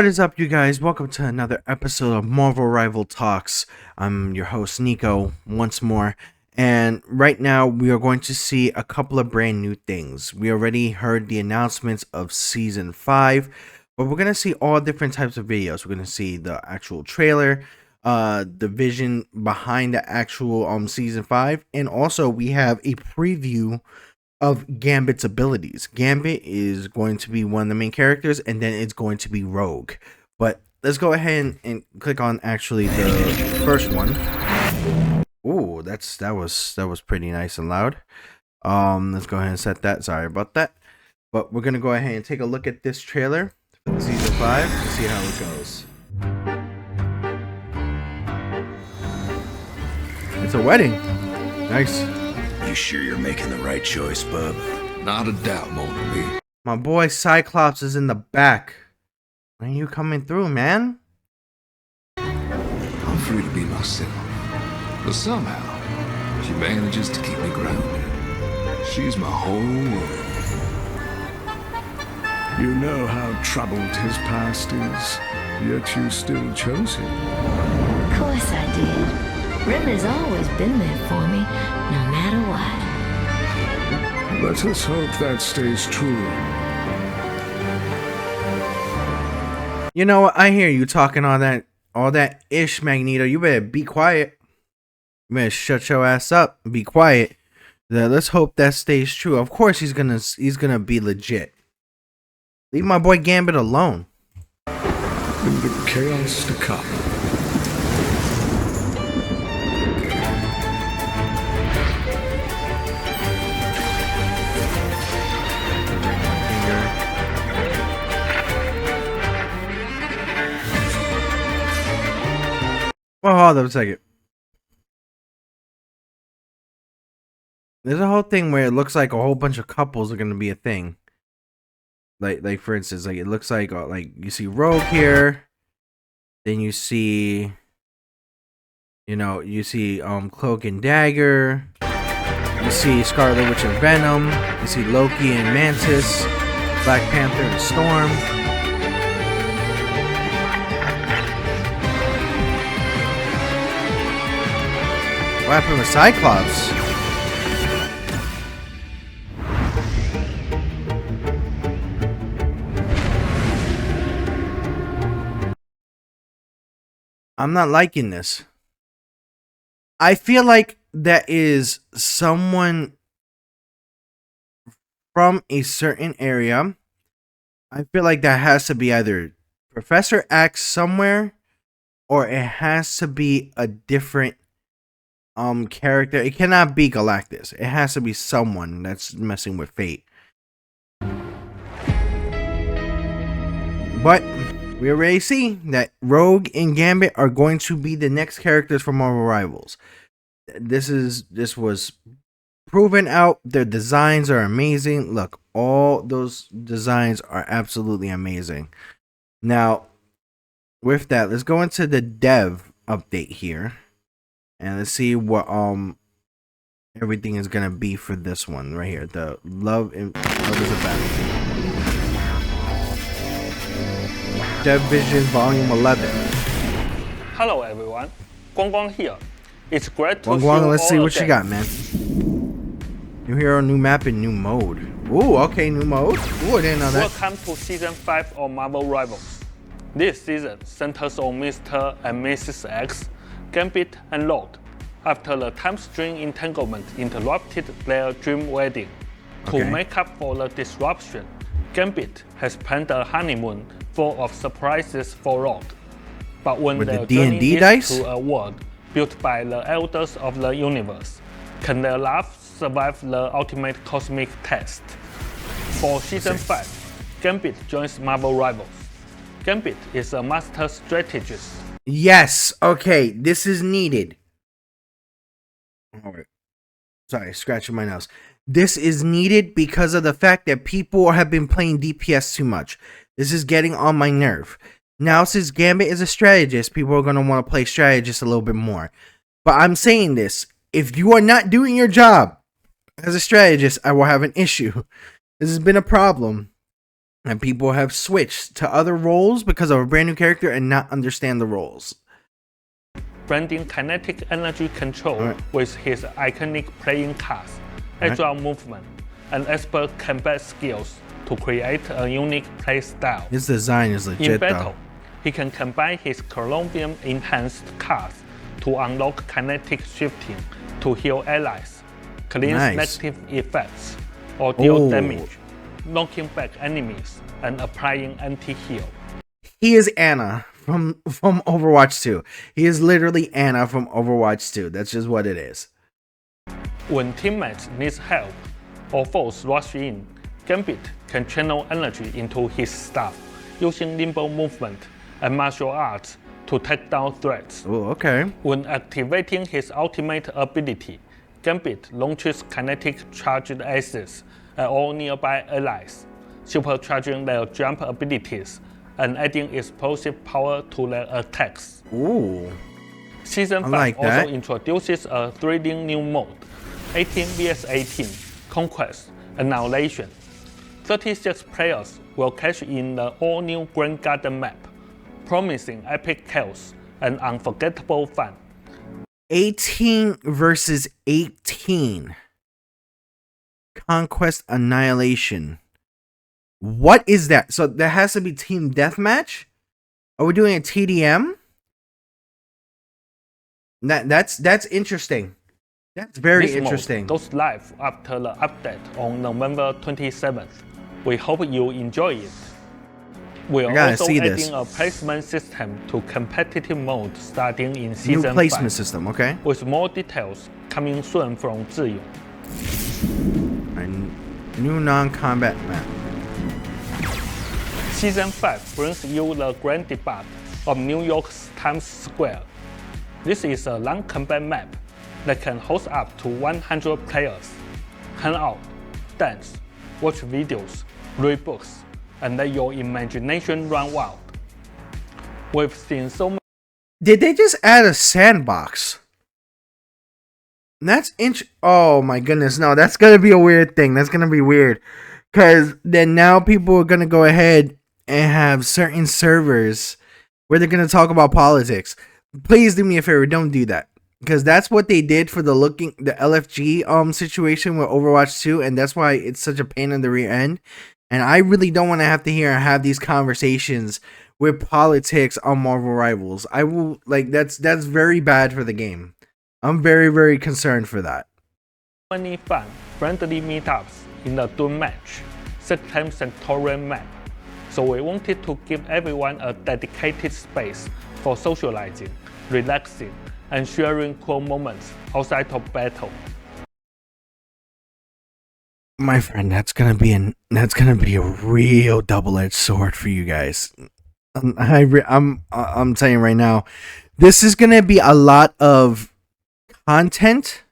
What is up, you guys? Welcome to another episode of Marvel Rival Talks. I'm your host, Nico, once more. And right now, we are going to see a couple of brand new things. We already heard the announcements of Season 5, but we're going to see all different types of videos. We're going to see the actual trailer, the vision behind the actual Season 5, and also we have a preview of Gambit's abilities. Gambit is going to be one of the main characters, and then it's going to be Rogue. But let's go ahead and click on actually the first one. Ooh, that was pretty nice and loud. Let's go ahead and set that. Sorry about that. But we're gonna go ahead and take a look at this trailer for Season 5 to see how it goes. It's a wedding. Nice. You sure you're making the right choice, bub? Not a doubt, Mona Lee. My boy Cyclops is in the back. When are you coming through, man? I'm free to be myself. But somehow, she manages to keep me grounded. She's my whole world. You know how troubled his past is, yet you still chose him. Of course I did. River's always been there for me, no matter what. Let us hope that stays true. You know what? I hear you talking all that ish, Magneto. You better be quiet. You better shut your ass up and be quiet. Let's hope that stays true. Of course he's gonna be legit. Leave my boy Gambit alone. In the chaos to come. Well, hold up a second. There's a whole thing where it looks like a whole bunch of couples are gonna be a thing. Like for instance, like it looks like you see Rogue here, then you see, Cloak and Dagger, you see Scarlet Witch and Venom, you see Loki and Mantis, Black Panther and Storm. What happened with Cyclops? I'm not liking this. I feel like that is someone from a certain area. I feel like that has to be either Professor X somewhere, or it has to be a different character. It cannot be Galactus. It has to be someone that's messing with fate. But we already see that Rogue and Gambit are going to be the next characters for Marvel Rivals. This was proven out. Their designs are amazing. Look, all those designs are absolutely amazing. Now, with that, let's go into the dev update here. And let's see what everything is gonna be for this one right here. The Love is a Battlefield. Dev Vision Volume 11. Hello everyone, Guang here. It's great to see you Guang, let's see what again. you got, man. New hero, new map, and new mode. Ooh, okay, new mode. Ooh, I didn't know that. Welcome to Season 5 of Marvel Rivals. This season centers on Mr. and Mrs. X, Gambit and Rogue, after the time string entanglement interrupted their dream wedding. To make up for the disruption, Gambit has planned a honeymoon full of surprises for Rogue. But when their journey leads to a world built by the elders of the universe, can their love survive the ultimate cosmic test? For Season 5, Gambit joins Marvel Rivals. Gambit is a master strategist. Yes, okay, this is needed. Alright. Sorry, scratching my nose. This is needed because of the fact that people have been playing DPS too much. This is getting on my nerve. Now, since Gambit is a strategist, people are going to want to play strategist a little bit more. But I'm saying this, if you are not doing your job as a strategist, I will have an issue. This has been a problem. And people have switched to other roles because of a brand new character and not understand the roles. Blending kinetic energy control with his iconic playing cards, agile movement, and expert combat skills to create a unique play style. His design is legit, In battle, though. he can combine his Colombian enhanced cards to unlock kinetic shifting to heal allies, cleanse negative effects, or deal damage, knocking back enemies and applying anti-heal. He is Anna from Overwatch 2. He is literally Anna from Overwatch 2. That's just what it is. When teammates need help or foes rush in, GAMBIT can channel energy into his staff using nimble movement and martial arts to take down threats. Oh, okay. When activating his ultimate ability, GAMBIT launches kinetic charged aces at all nearby allies, supercharging their jump abilities and adding explosive power to their attacks. Ooh. Season 5 like that. also introduces a thrilling new mode, 18 vs 18, Conquest, Annihilation. 36 players will catch in the all-new Grand Garden map, promising epic chaos and unforgettable fun. 18 versus 18. Conquest Annihilation. What is that? So there has to be team deathmatch? Are we doing a TDM? That's interesting. That's very This interesting. mode goes live after the update on November 27th. We hope you enjoy it. We are also adding a placement system to competitive mode starting in Season 5. New placement system, okay. With more details coming soon from Ziyong. A new non-combat map. Season 5 brings you the grand debut of New York's Times Square. This is a non-combat map that can host up to 100 players. Hang out, dance, watch videos, read books, and let your imagination run wild. We've seen so many. Did they just add a sandbox? That's oh my goodness, no, that's gonna be a weird thing. That's gonna be weird. Cause then now people are gonna go ahead and have certain servers where they're gonna talk about politics. Please do me a favor, don't do that. Because that's what they did for the LFG situation with Overwatch 2, and that's why it's such a pain in the rear end. And I really don't want to have to have these conversations with politics on Marvel Rivals. I will that's very bad for the game. I'm very, very concerned for that. Many fun, friendly meetups in the Doom match, 6-time Sectorial map. So we wanted to give everyone a dedicated space for socializing, relaxing, and sharing cool moments outside of battle. My friend, that's gonna be a real double-edged sword for you guys. I'm telling you right now, this is gonna be a lot of content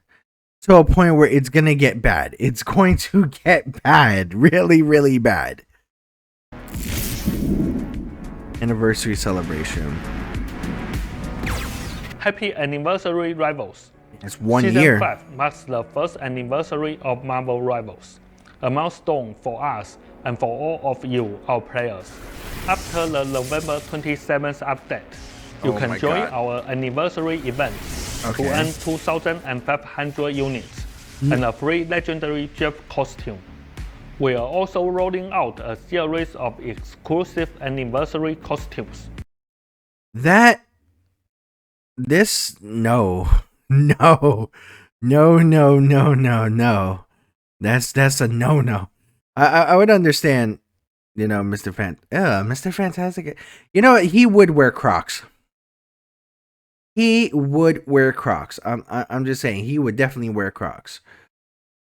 to a point where it's gonna get bad. It's going to get bad, really, really bad. Anniversary celebration. Happy anniversary, Rivals! It's 1 Season year. 5 marks the first anniversary of Marvel Rivals, a milestone for us and for all of you, our players. After the November 27th update, you can join our anniversary event to earn 2,500 units and a free legendary Jeff costume. We are also rolling out a series of exclusive anniversary costumes. No. That's a no. I would understand, Mr. Fantastic. You know what? He would wear Crocs. I'm just saying, he would definitely wear Crocs.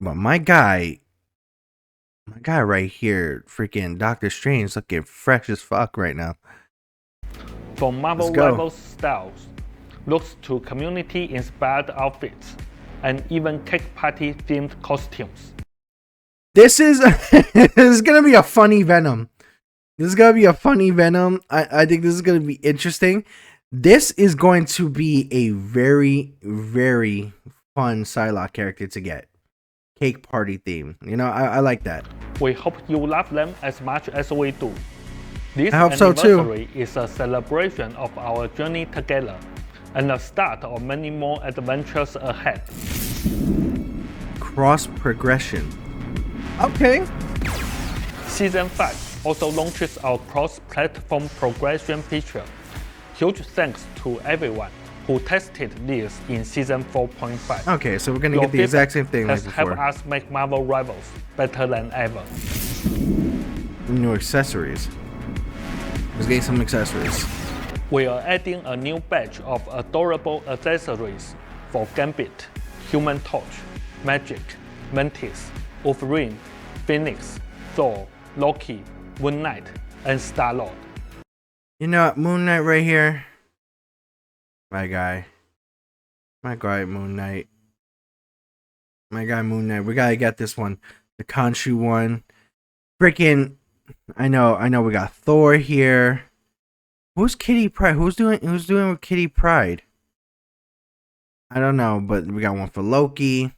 But my guy right here, freaking Doctor Strange, looking fresh as fuck right now. From Marvel Rivals styles, looks to community-inspired outfits, and even cake party-themed costumes. This is gonna be a funny Venom. I think this is gonna be interesting. This is going to be a very, very fun Psylocke character to get. Cake party theme. I like that. We hope you love them as much as we do. This I hope so too. anniversary is a celebration of our journey together and the start of many more adventures ahead. Cross progression. Okay. Season 5 also launches our cross-platform progression feature. Huge thanks to everyone who tested this in Season 4.5. Okay, so we're gonna Your get the exact same feedback thing like has helped before. us make Marvel Rivals better than ever. New accessories. Let's get some accessories. We are adding a new batch of adorable accessories for GAMBIT, Human Torch, Magic, Mantis, Wolverine, Phoenix, Thor, Loki, Moon Knight, and Star-Lord. You know what? Moon Knight right here. My guy. My guy, Moon Knight. My guy, Moon Knight. We gotta get this one. The Khonshu one. Freaking. I know we got Thor here. Who's Kitty Pryde? Who's doing with Kitty Pryde? I don't know, but we got one for Loki,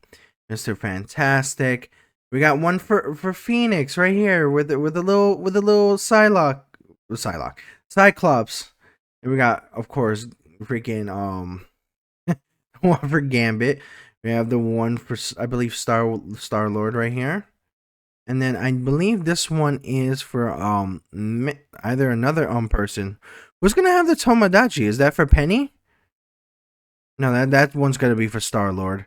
Mr. Fantastic. We got one for Phoenix right here with a little Cyclops. And we got, of course, freaking one for Gambit. We have the one for, I believe, Star-Lord right here. And then I believe this one is for either another person. Who's gonna have the Tomodachi? Is that for Penny? No, that one's gonna be for Star-Lord.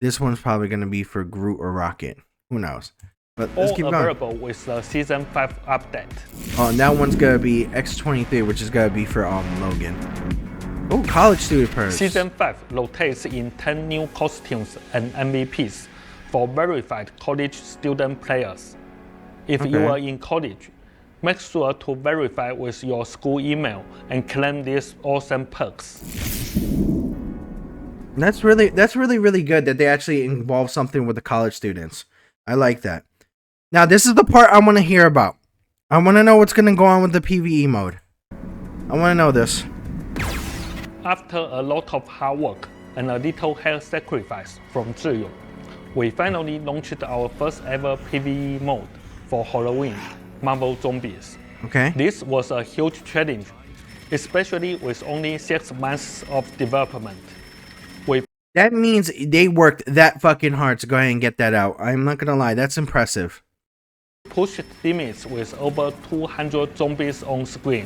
This one's probably gonna be for Groot or Rocket. Who knows? But let's All keep going. available with the Season 5 update. Oh, and that one's gonna be X-23, which is gonna be for Logan. Oh, college student perks. Season 5 rotates in 10 new costumes and MVPs for verified college student players. If you Okay. are in college, make sure to verify with your school email and claim these awesome perks. That's really good that they actually involve something with the college students. I like that. Now this is the part I want to hear about. I want to know what's gonna go on with the PvE mode. I want to know this. After a lot of hard work and a little health sacrifice from Zhiyong, we finally launched our first ever PvE mode for Halloween, Marvel Zombies. Okay. This was a huge challenge, especially with only 6 months of development. We That means they worked that fucking hard to go ahead and get that out. I'm not gonna lie, that's impressive. pushed limits with over 200 zombies on screen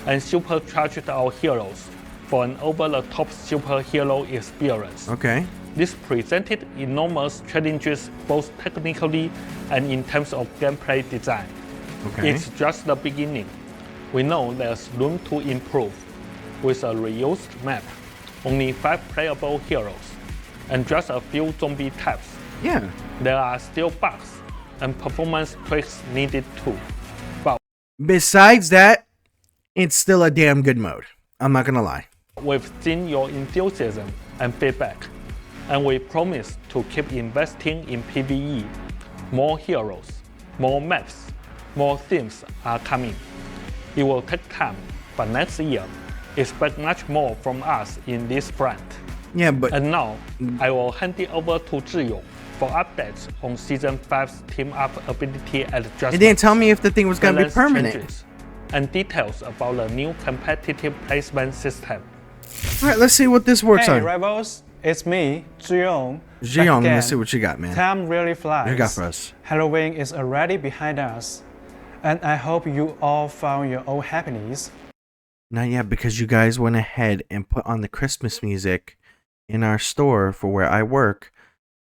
and supercharged our heroes for an over-the-top superhero experience. Okay. This presented enormous challenges both technically and in terms of gameplay design. Okay. It's just the beginning. We know there's room to improve. With a reused map, only 5 playable heroes, and just a few zombie types, Yeah. there are still bugs and performance tweaks needed too. But Besides that, it's still a damn good mode. I'm not gonna lie. we've seen your enthusiasm and feedback, and we promise to keep investing in PvE. More heroes, more maps, more themes are coming. It will take time, but next year, expect much more from us in this front. Yeah, but And now, I will hand it over to Zhiyong for updates on Season 5's team-up ability adjustments. it didn't tell me if the thing was gonna be balance permanent. changes, and details about the new competitive placement system. All right, let's see what this works Hey, on. Rebels, it's me, Zhiyong. Jiyoung, back let's see again. what you got, man. Time really flies. What you got for us? Halloween is already behind us, and I hope you all found your own happiness. Not yet, because you guys went ahead and put on the Christmas music in our store for where I work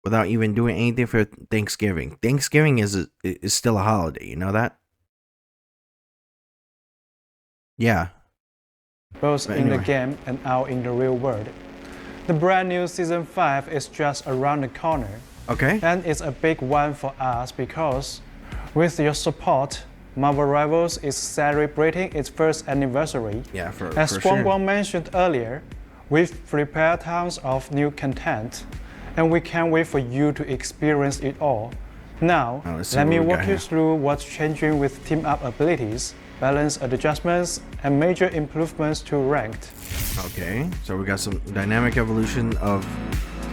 without even doing anything for Thanksgiving. Thanksgiving is still a holiday, you know that? Yeah. Both But in the anyway. game and out in the real world. The brand new Season 5 is just around the corner, Okay. and it's a big one for us because, with your support, Marvel Rivals is celebrating its first anniversary. Yeah, for As sure. Guang mentioned earlier, we've prepared tons of new content, and we can't wait for you to experience it all. Now, Now, let's see let what me we got walk you here. through what's changing with team-up abilities, balance adjustments, and major improvements to ranked. Okay, so we got some dynamic evolution of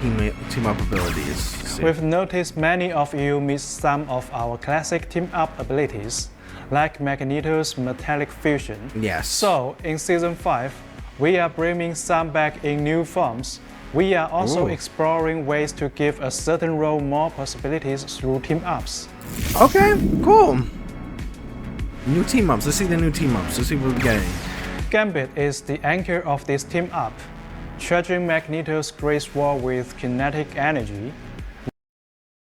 team up abilities. See. We've noticed many of you miss some of our classic team-up abilities, like Magneto's metallic fusion. Yes. So, in Season 5, we are bringing some back in new forms. We are also exploring ways to give a certain role more possibilities through team-ups. Okay, cool. New team-ups. Let's see the new team-ups. Let's see what we're getting. GAMBIT is the anchor of this team-up, charging Magneto's Great Sword with kinetic energy.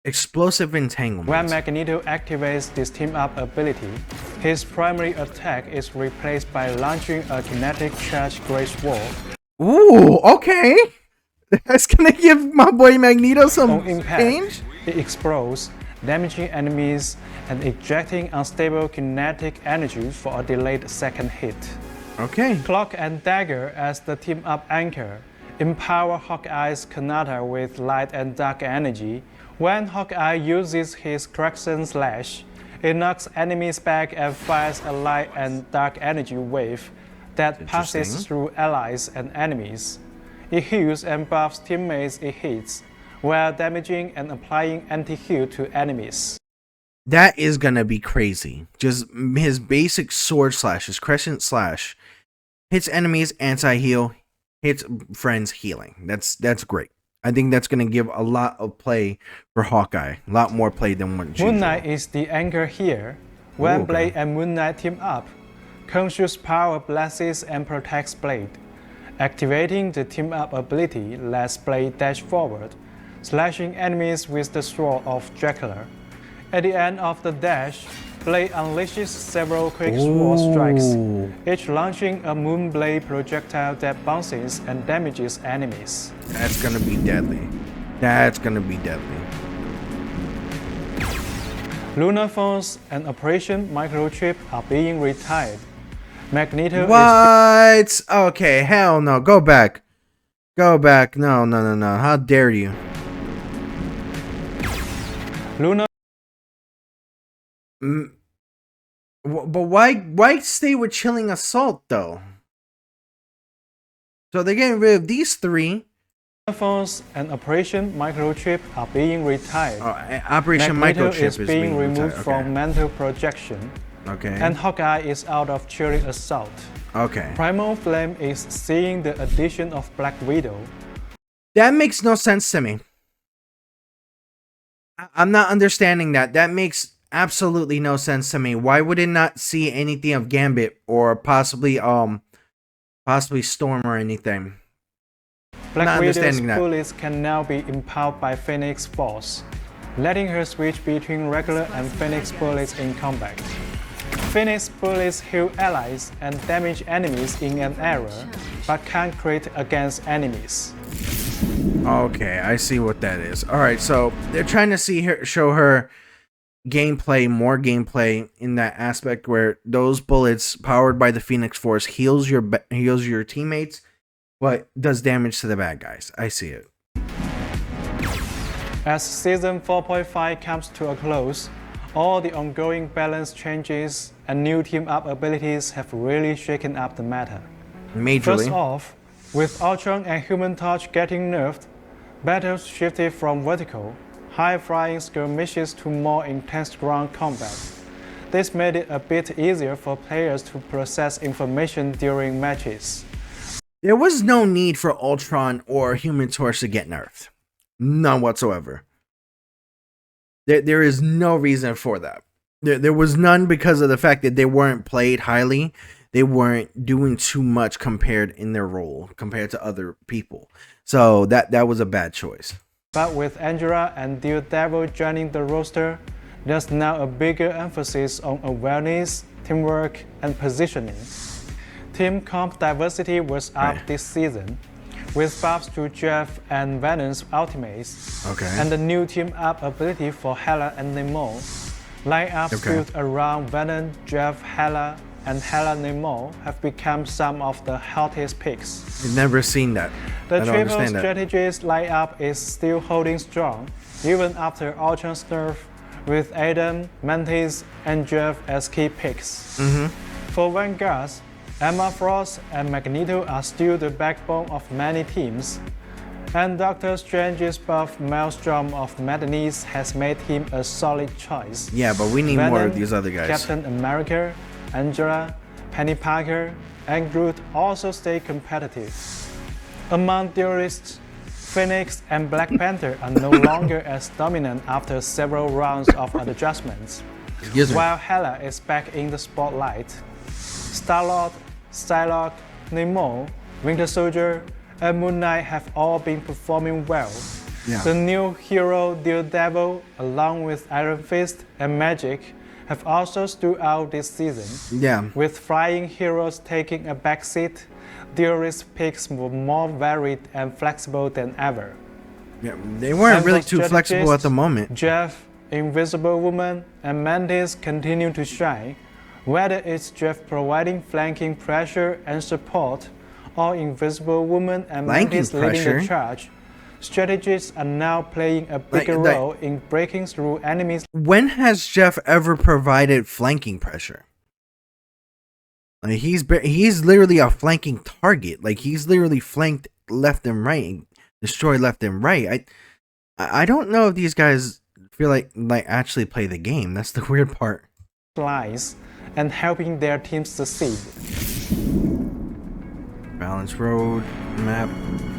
Explosive entanglement. When Magneto activates this team-up ability, his primary attack is replaced by launching a kinetic charge Great Sword. Ooh, okay. That's gonna give my boy Magneto some On impact, change. it explodes, damaging enemies and ejecting unstable kinetic energy for a delayed second hit. Okay. Cloak and Dagger as the team-up anchor empower Hawkeye's Kanata with light and dark energy. When Hawkeye uses his Crescent Slash, it knocks enemies back and fires a light and dark energy wave that passes through allies and enemies. It heals and buffs teammates it hits, while damaging and applying anti-heal to enemies. That is gonna be crazy. Just his basic sword slash, his Crescent Slash, hits enemies anti-heal, hits friends healing. That's great. I think that's gonna give a lot of play for Hawkeye. A lot more play than what Moon Knight is the anchor here. When Blade and Moon Knight team up, Conscious Power blesses and protects Blade. Activating the team-up ability lets Blade dash forward, slashing enemies with the Sword of Dracula. At the end of the dash, Blade unleashes several quick sword strikes, each launching a Moonblade projectile that bounces and damages enemies. That's gonna be deadly. That's gonna be deadly. Lunar Force and Operation Microchip are being retired. Magneto What? Okay, hell no. Go back. Go back. No. How dare you? Lunar But why stay with Chilling Assault though? So they're getting rid of these three. Force and Operation Microchip are being retired. Operation Magneto Microchip is being removed retired. from mental projection. Okay. And Hawkeye is out of Chilling Assault. Okay. Primal Flame is seeing the addition of Black Widow. That makes no sense to me. I'm not understanding that. That makes absolutely no sense to me. Why would it not see anything of Gambit or possibly Storm or anything? Black Widow's bullets can now be empowered by Phoenix Force, letting her switch between regular and Phoenix bullets in combat. Phoenix bullets heal allies and damage enemies in an area, but can't crit against enemies. Okay, I see what that is. Alright, so they're trying to show her gameplay, more gameplay in that aspect where those bullets powered by the Phoenix Force heals your teammates, but does damage to the bad guys. I see it. As Season 4.5 comes to a close, all the ongoing balance changes and new team-up abilities have really shaken up the meta. Majorly. First off, with Ultron and Human Torch getting nerfed, battles shifted from vertical, high-flying skirmishes to more intense ground combat. This made it a bit easier for players to process information during matches. There was no need for Ultron or Human Torch to get nerfed. None whatsoever. There is no reason for that. There was none because of the fact that they weren't played highly. They weren't doing too much compared in their role compared to other people. So that was a bad choice. But with Angela and Daredevil joining the roster, there's now a bigger emphasis on awareness, teamwork, and positioning. Team comp diversity was up this season, with buffs to Jeff and Venom's ultimates, and the new team-up ability for Hela and Namor. Lineups built around Venom, Jeff, Hela, and Hela Namor have become some of the hottest picks. I've never seen that. The triple strategist lineup is still holding strong, even after Ultron's nerf, with Adam, Mantis, and Jeff as key picks. For Vanguards, Emma Frost and Magneto are still the backbone of many teams. And Doctor Strange's buff Maelstrom of Madness has made him a solid choice. Yeah, but we need Venom, more of these other guys. Captain America, Angela, Penny Parker, and Groot also stay competitive. Among duelists, Phoenix and Black Panther are no longer as dominant after several rounds of adjustments. Excuse me. While Hela is back in the spotlight, Star-Lord, Psylocke, Namor, Winter Soldier, and Moon Knight have all been performing well. Yeah. The new hero Daredevil, along with Iron Fist and Magic, have also stood out this season. Yeah. With flying heroes taking a backseat, duelist picks were more varied and flexible than ever. Yeah, they weren't And really for too flexible at strategists, the moment. Jeff, Invisible Woman, and Mantis continue to shine. Whether it's Jeff providing flanking pressure and support, or Invisible Woman and Flanking Mantis leading pressure? the charge, strategists are now playing a bigger role in breaking through enemies. When has Jeff ever provided flanking pressure? Like he's literally a flanking target. Like he's literally flanked left and right, and destroyed left and right. I don't know if these guys feel like actually play the game. That's the weird part. Lines and helping their teams succeed. Balance road map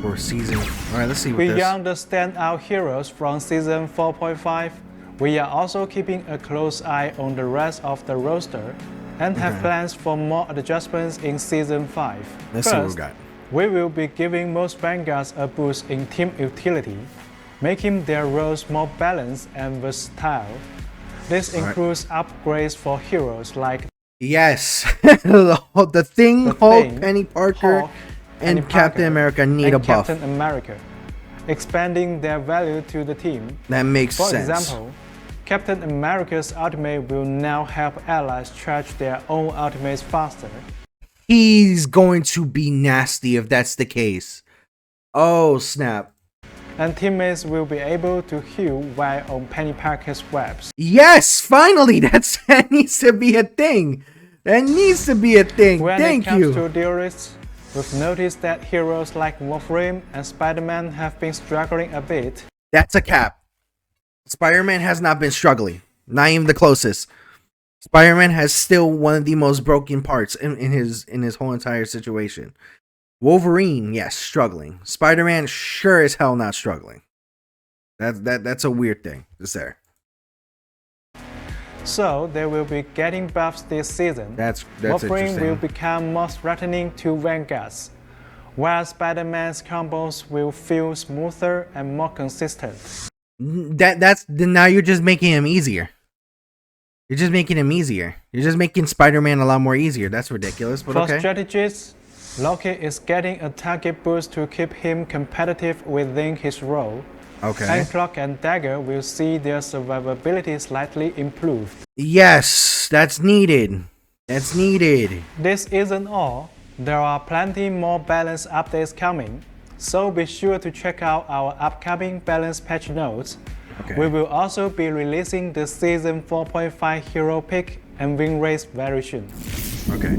for season. All right, let's see what this. Beyond the standout heroes from season 4.5, we are also keeping a close eye on the rest of the roster and have plans for more adjustments in season 5. Let's see what we got. We will be giving most vanguards a boost in team utility, making their roles more balanced and versatile. This includes upgrades for heroes like Yes, the Thing, The Hulk, Thing, Penny Parker, Hulk, and Penny Captain Parker, America need and a buff. Captain America, expanding their value to the team. That makes For sense. example, Captain America's ultimate will now help allies charge their own ultimates faster. He's going to be nasty if that's the case. Oh, snap. And teammates will be able to heal while on Penny Parker's webs. Yes, finally, that needs to be a thing. That needs to be a thing. When Thank it comes you. to duelists, we've noticed that heroes like Wolverine and Spider-Man have been struggling a bit. That's a cap. Spider-Man has not been struggling. Not even the closest. Spider-Man has still one of the most broken parts in his whole entire situation. Wolverine, yes, struggling. Spider-Man, sure as hell not struggling. That's a weird thing. It's there. So they will be getting buffs this season. That's Wolverine interesting. will become more threatening to vanguards, while Spider-Man's combos will feel smoother and more consistent. That's now you're just making him easier. You're just making him easier. You're just making Spider-Man a lot more easier. That's ridiculous, but For okay. strategists, Loki is getting a target boost to keep him competitive within his role. Okay. And Cloak and Dagger will see their survivability slightly improved. Yes, that's needed. That's needed. This isn't all. There are plenty more balance updates coming, so be sure to check out our upcoming balance patch notes. Okay. We will also be releasing the Season 4.5 hero pick and win rates very soon. Okay.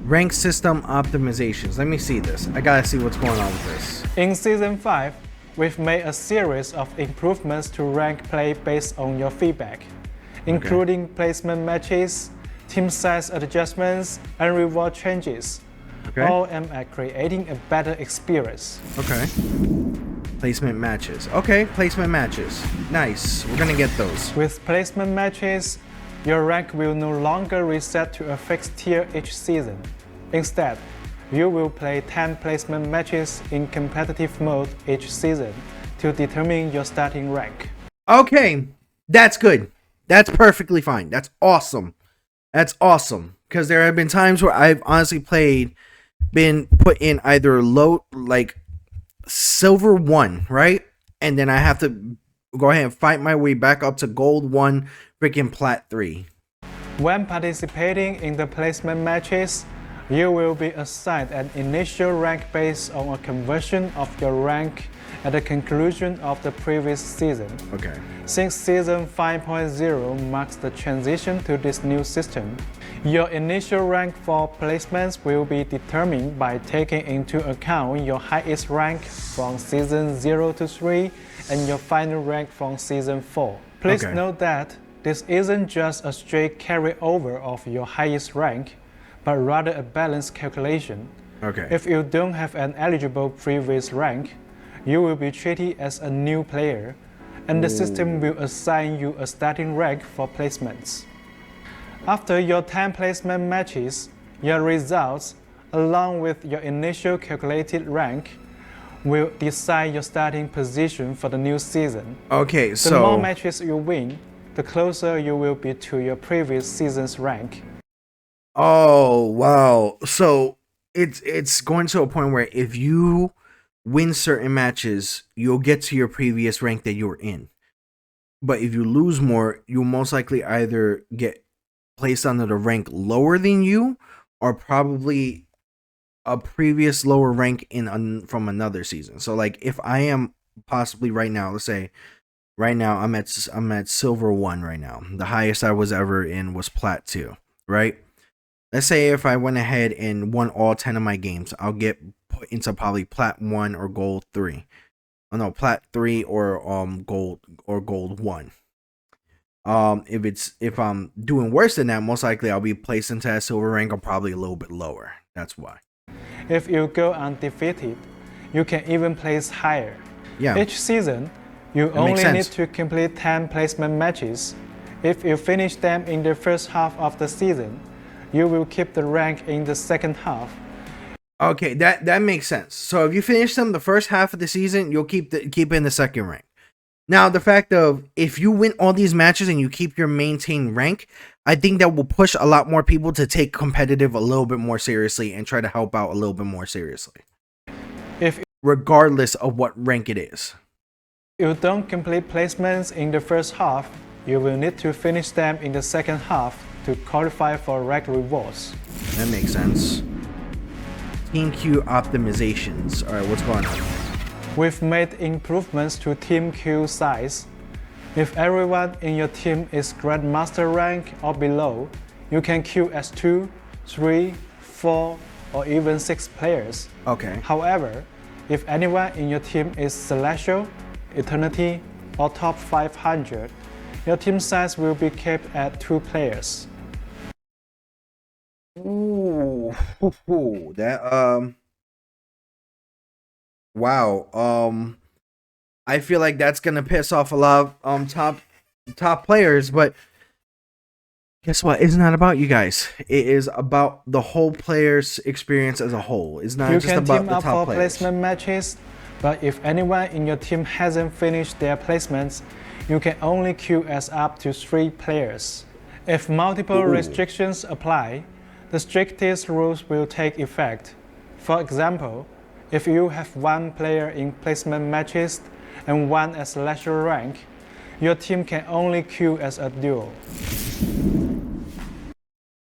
Rank system optimizations. Let me see this. I gotta see what's going on with this. In Season 5, we've made a series of improvements to rank play based on your feedback, including placement matches, team size adjustments, and reward changes. Okay. All aimed at creating a better experience. Okay. Placement matches. Okay, placement matches. Nice. We're gonna get those. With placement matches, your rank will no longer reset to a fixed tier each season. Instead, you will play 10 placement matches in competitive mode each season to determine your starting rank. Okay, that's good. That's perfectly fine. That's awesome. That's awesome. Because there have been times where I've honestly been put in either low, like silver 1, right? And then I have to go ahead and fight my way back up to gold 1, freaking plat 3. When participating in the placement matches, you will be assigned an initial rank based on a conversion of your rank at the conclusion of the previous season. Okay. Since Season 5.0 marks the transition to this new system, Your initial rank for placements will be determined by taking into account your highest rank from Season 0 to 3 and your final rank from Season 4. Please Okay. note that this isn't just a straight carryover of your highest rank, but rather a balanced calculation. Okay. If you don't have an eligible previous rank, you will be treated as a new player, and the system will assign you a starting rank for placements. After your 10 placement matches, your results, along with your initial calculated rank, will decide your starting position for the new season. Okay, The more so matches you win, the closer you will be to your previous season's rank. oh wow. So it's going to a point where if you win certain matches, you'll get to your previous rank that you were in. But if you lose more, you'll most likely either get placed under the rank lower than you, or probably a previous lower rank from another season. So like if I am possibly right now, let's say right now I'm at silver 1 right now. The highest I was ever in was plat 2, right? Let's say if I went ahead and won all 10 of my games, I'll get put into probably plat 1 or gold 3. Oh no, plat 3 or gold 1. If I'm doing worse than that, most likely I'll be placed into that silver rank or probably a little bit lower. That's why. If you go undefeated, you can even place higher. Yeah. Each season, you makes only need sense. to complete 10 placement matches. If you finish them in the first half of the season, you will keep the rank in the second half. Okay, that makes sense. So if you finish them the first half of the season, you'll keep in the second rank. Now, the fact of if you win all these matches and you keep your maintained rank, I think that will push a lot more people to take competitive a little bit more seriously and try to help out a little bit more seriously, If regardless of what rank it is. you don't complete placements in the first half, you will need to finish them in the second half to qualify for rank rewards. That makes sense. Team Q optimizations. All right, what's going on? We've made improvements to Team Q size. If everyone in your team is Grandmaster rank or below, you can queue as 2, 3, 4, or even 6 players. Okay. However, if anyone in your team is Celestial, Eternity, or top 500, your team size will be kept at 2 players. Ooh, that wow. I feel like that's gonna piss off a lot of top players, but guess what? It's not about you guys. It is about the whole player's experience as a whole. It's not You just can about team the up top for players. placement matches, but if anyone in your team hasn't finished their placements, you can only queue as up to 3 players. If multiple restrictions apply, the strictest rules will take effect. For example, if you have 1 player in placement matches and 1 as Celestial rank, your team can only queue as a duo.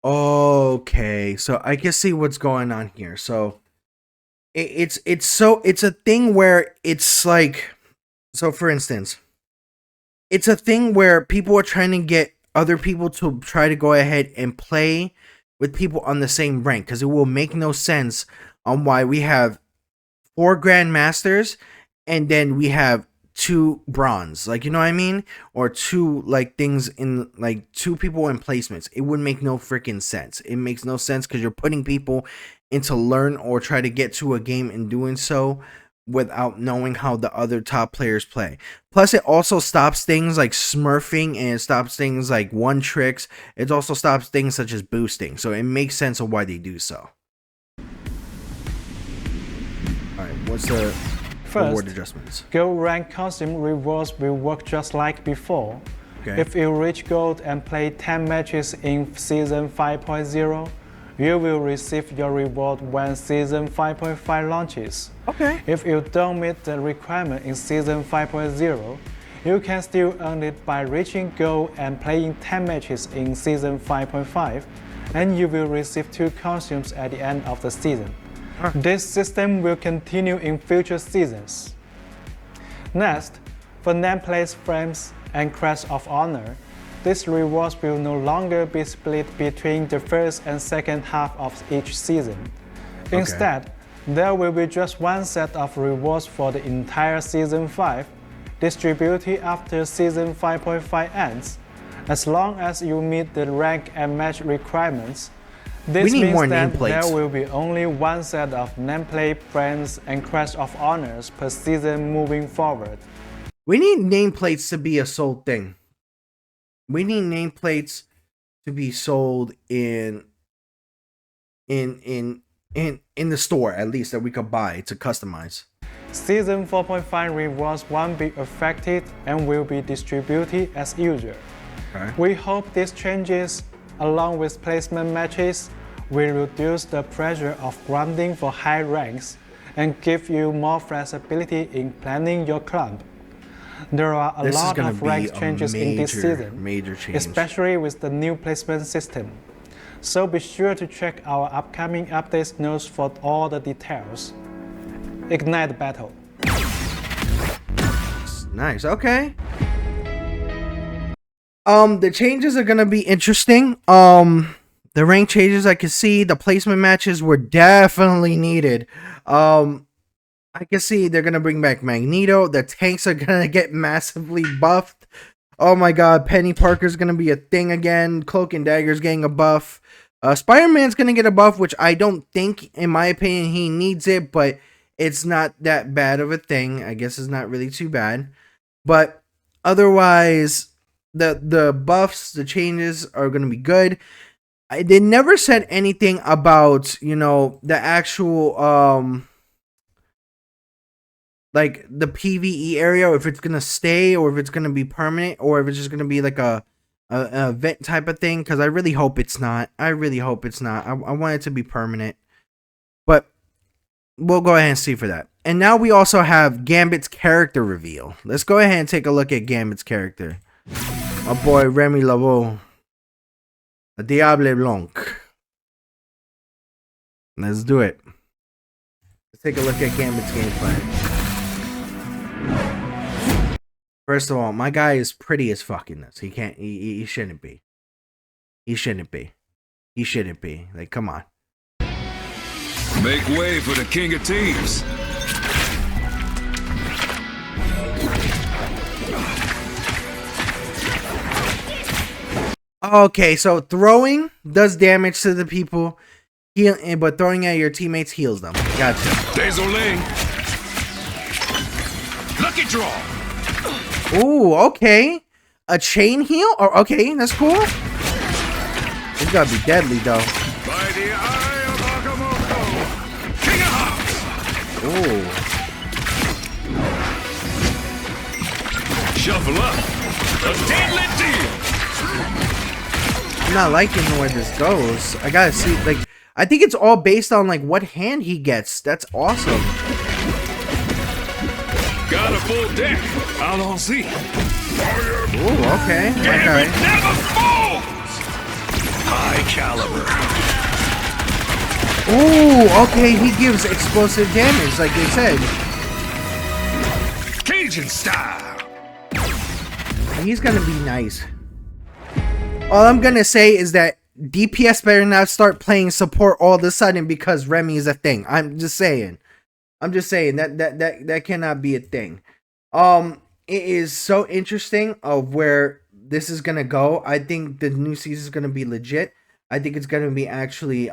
Okay, so I can see what's going on here. So it's a thing where it's like, so for instance, it's a thing where people are trying to get other people to try to go ahead and play with people on the same rank, because it will make no sense on why we have 4 grandmasters and then we have 2 bronze, like, you know what I mean, or 2 like things in like 2 people in placements. It would make no freaking sense. It makes no sense because you're putting people into learn or try to get to a game and doing so without knowing how the other top players play. Plus, it also stops things like smurfing, and it stops things like one tricks. It also stops things such as boosting. So it makes sense of why they do so. Alright, what's the reward First, adjustments? Gold rank costume rewards will work just like before. Okay. If you reach gold and play 10 matches in Season 5.0, you will receive your reward when Season 5.5 launches. Okay. If you don't meet the requirement in Season 5.0, you can still earn it by reaching gold and playing 10 matches in Season 5.5, and you will receive 2 costumes at the end of the season. This system will continue in future seasons. Next, for nameplate frames and Crest of Honor, these rewards will no longer be split between the first and second half of each season. Instead, there will be just one set of rewards for the entire Season 5, distributed after Season 5.5 ends, as long as you meet the rank and match requirements. This means that there will be only one set of nameplate, brands, and Crest of Honors per season moving forward. We need nameplates to be a sold thing. We need nameplates to be sold in the store, at least, that we could buy to customize. Season 4.5 rewards won't be affected and will be distributed as usual. We hope these changes, along with placement matches, will reduce the pressure of grinding for high ranks and give you more flexibility in planning your club. There are a lot of rank changes in this season, especially with the new placement system. So be sure to check our upcoming updates notes for all the details. Ignite the battle. Nice, okay. The changes are gonna be interesting. The rank changes I can see, the placement matches were definitely needed. I can see they're gonna bring back Magneto. The tanks are gonna get massively buffed. Oh my god, Penny Parker's gonna be a thing again. Cloak and Dagger's getting a buff. Spider-Man's gonna get a buff, which I don't think, in my opinion, he needs it, but it's not that bad of a thing. I guess it's not really too bad. But otherwise, the buffs, the changes are gonna be good. They never said anything about, you know, the actual like the PvE area, or if it's gonna stay, or if it's gonna be permanent, or if it's just gonna be like a event type of thing. Because I really hope it's not. I want it to be permanent, but we'll go ahead and see for that. And now we also have Gambit's character reveal. Let's go ahead and take a look at Gambit's character. My boy Remy Laveau, a Diable Blanc. Let's do it. Let's take a look at Gambit's gameplay. First of all, my guy is pretty as fuck in this. He shouldn't be. He shouldn't be. He shouldn't be. Like, come on. Make way for the King of Thieves. Okay, so throwing does damage to the people, but throwing at your teammates heals them. Gotcha. Désolé. Lucky draw. Ooh, okay. A chain heal? Oh, okay, that's cool. It's gotta be deadly, though. By the eye of Agamotto, King of Hearts. Ooh. Shuffle up. A deadly deal. I'm not liking where this goes. I gotta see, like, I think it's all based on, like, what hand he gets. That's awesome. Got a full deck. I'll see. Ooh, okay. Okay. Never falls. High caliber. Ooh, okay. He gives explosive damage, like they said. Cajun style. He's gonna be nice. All I'm gonna say is that DPS better not start playing support all of a sudden because Remy is a thing. I'm just saying that cannot be a thing. It is so interesting of where this is gonna go. I think the new season is gonna be legit. I think it's gonna be actually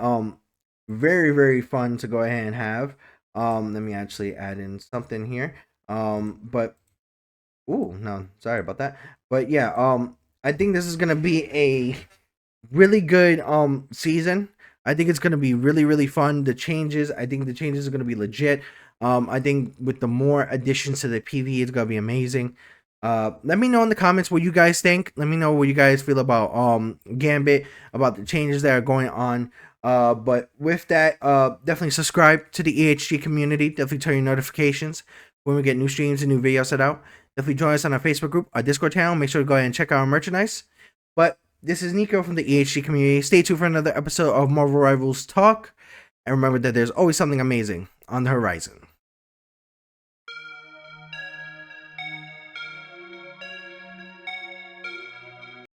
very, very fun to go ahead and have. Let me actually add in something here. But ooh, no, sorry about that. But yeah, I think this is gonna be a really good season. I think it's gonna be really, really fun. I think the changes are gonna be legit. I think with the more additions to the PvE, it's gonna be amazing. Let me know in the comments what you guys think. Let me know what you guys feel about Gambit, about the changes that are going on. But with that, definitely subscribe to the EHG community. Definitely turn your notifications when we get new streams and new videos set out. Definitely join us on our Facebook group, our Discord channel. Make sure to go ahead and check out our merchandise. But this is Nico from the EHG community. Stay tuned for another episode of Marvel Rivals Talk. And remember that there's always something amazing on the horizon.